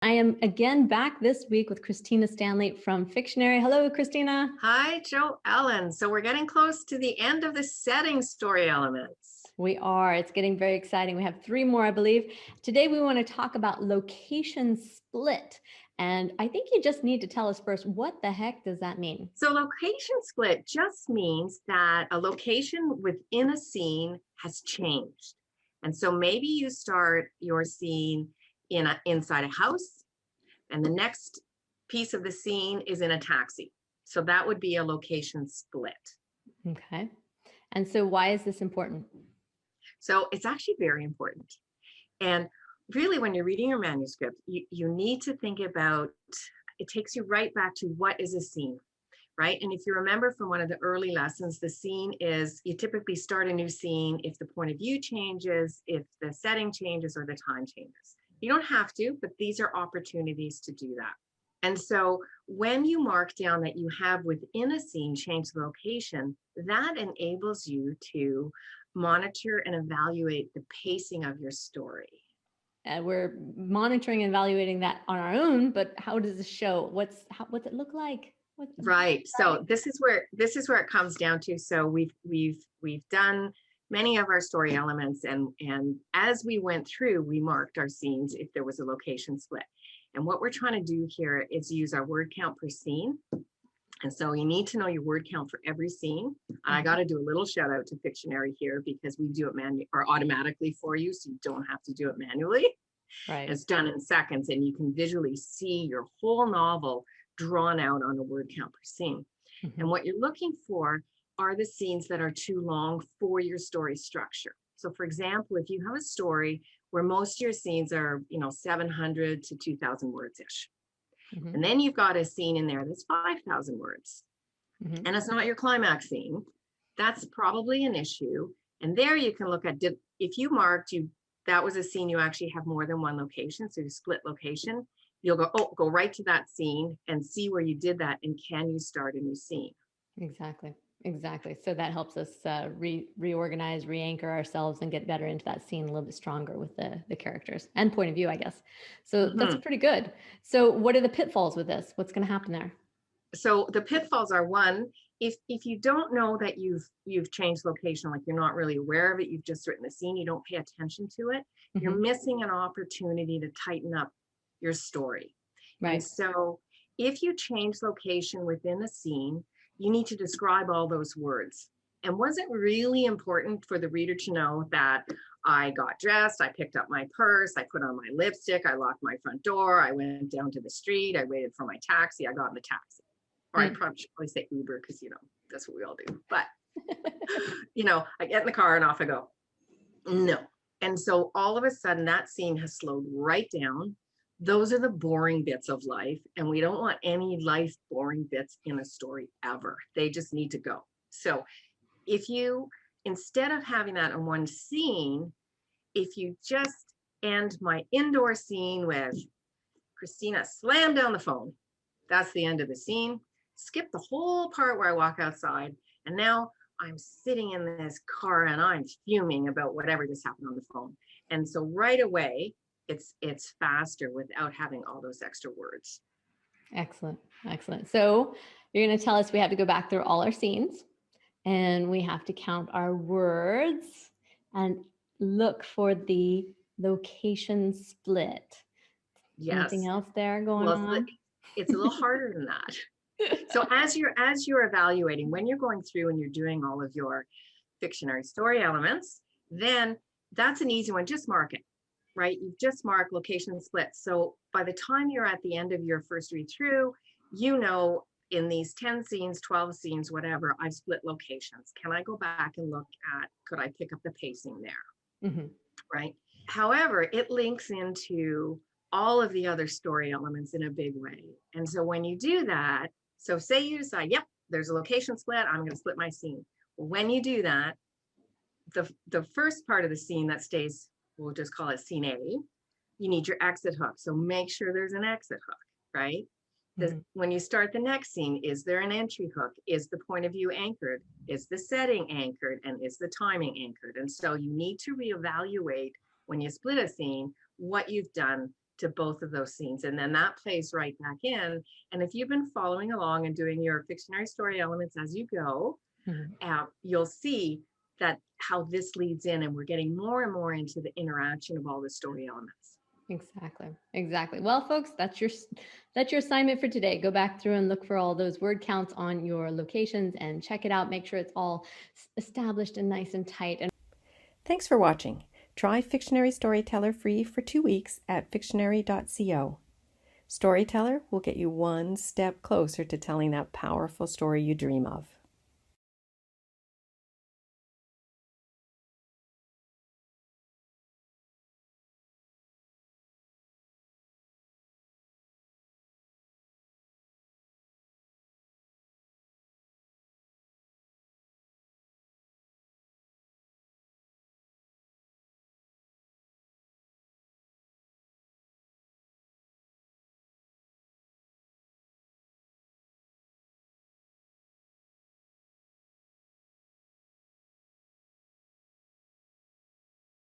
I am again back this week with Christina Stanley from Fictionary. Hello, Christina. Hi, Joe Ellen. So we're getting close to the end of the setting story elements. We are. It's getting very exciting. We have 3 more, I believe. Today, we want to talk about location split. And I think you just need to tell us first, what the heck does that mean? So location split just means that a location within a scene has changed. And so maybe you start your scene inside a house, and the next piece of the scene is in a taxi. So that would be a location split. Okay. And so why is this important? So it's actually very important. And really, when you're reading your manuscript, you need to think about, it takes you right back to what is a scene, right? And if you remember from one of the early lessons, the scene is, you typically start a new scene if the point of view changes, if the setting changes, or the time changes. You don't have to, but these are opportunities to do that. And so when you mark down that you have within a scene changed the location, that enables you to monitor and evaluate the pacing of your story. We're monitoring and evaluating that on our own, but how does this show? What's it look like? Right. So this is where it comes down to. So we've done many of our story elements, and as we went through, we marked our scenes if there was a location split. And what we're trying to do here is use our word count per scene. And so you need to know your word count for every scene. I got to do a little shout out to Fictionary here, because we do it automatically for you, so you don't have to do it manually. Right. It's done in seconds, and you can visually see your whole novel drawn out on a word count per scene. And what you're looking for are the scenes that are too long for your story structure. So for example, if you have a story where most of your scenes are, 700 to 2,000 words-ish, and then you've got a scene in there that's 5,000 words, and it's not your climax scene, that's probably an issue. And there you can look at, if you marked that was a scene you actually have more than one location, so you split location, you'll go right to that scene and see where you did that, and can you start a new scene? Exactly. So that helps us reorganize, re-anchor ourselves, and get better into that scene a little bit stronger with the characters and point of view, I guess. So that's pretty good. So what are the pitfalls with this? What's going to happen there? So the pitfalls are, one, if you don't know that you've changed location, like you're not really aware of it, you've just written the scene, you don't pay attention to it, you're missing an opportunity to tighten up your story. Right. And so if you change location within a scene, you need to describe all those words. And was it really important for the reader to know that I got dressed, I picked up my purse, I put on my lipstick, I locked my front door, I went down to the street, I waited for my taxi, I got in the taxi? Or I'd probably say Uber, because, that's what we all do. But, I get in the car and off I go. No. And so all of a sudden that scene has slowed right down. Those are the boring bits of life, and we don't want any life boring bits in a story ever. They just need to go. So if you, instead of having that in one scene, if you just end my indoor scene with Christina slammed down the phone, that's the end of the scene. Skip the whole part where I walk outside, and now I'm sitting in this car and I'm fuming about whatever just happened on the phone. And so right away, it's faster without having all those extra words. Excellent. So you're going to tell us we have to go back through all our scenes, and we have to count our words and look for the location split. Yes. Anything else there going on? It's a little harder than that. So as you're evaluating, when you're going through and you're doing all of your Fictionary story elements, then that's an easy one. Just mark it. Right? You've just marked location split. So by the time you're at the end of your first read through, in these 10 scenes, 12 scenes, whatever, I've split locations. Can I go back and look at, could I pick up the pacing there? Right? However, it links into all of the other story elements in a big way. And so when you do that, so say you decide, yep, there's a location split, I'm going to split my scene. When you do that, the first part of the scene that stays, we'll just call it scene A, you need your exit hook. So make sure there's an exit hook, right? When you start the next scene, is there an entry hook? Is the point of view anchored? Is the setting anchored? And is the timing anchored? And so you need to reevaluate when you split a scene, what you've done to both of those scenes. And then that plays right back in. And if you've been following along and doing your Fictionary story elements as you go, you'll see that how this leads in, and we're getting more and more into the interaction of all the story elements. Exactly. Well, folks, that's your assignment for today. Go back through and look for all those word counts on your locations and check it out. Make sure it's all established and nice and tight. And thanks for watching. Try Fictionary Storyteller free for 2 weeks at fictionary.co. Storyteller will get you one step closer to telling that powerful story you dream of.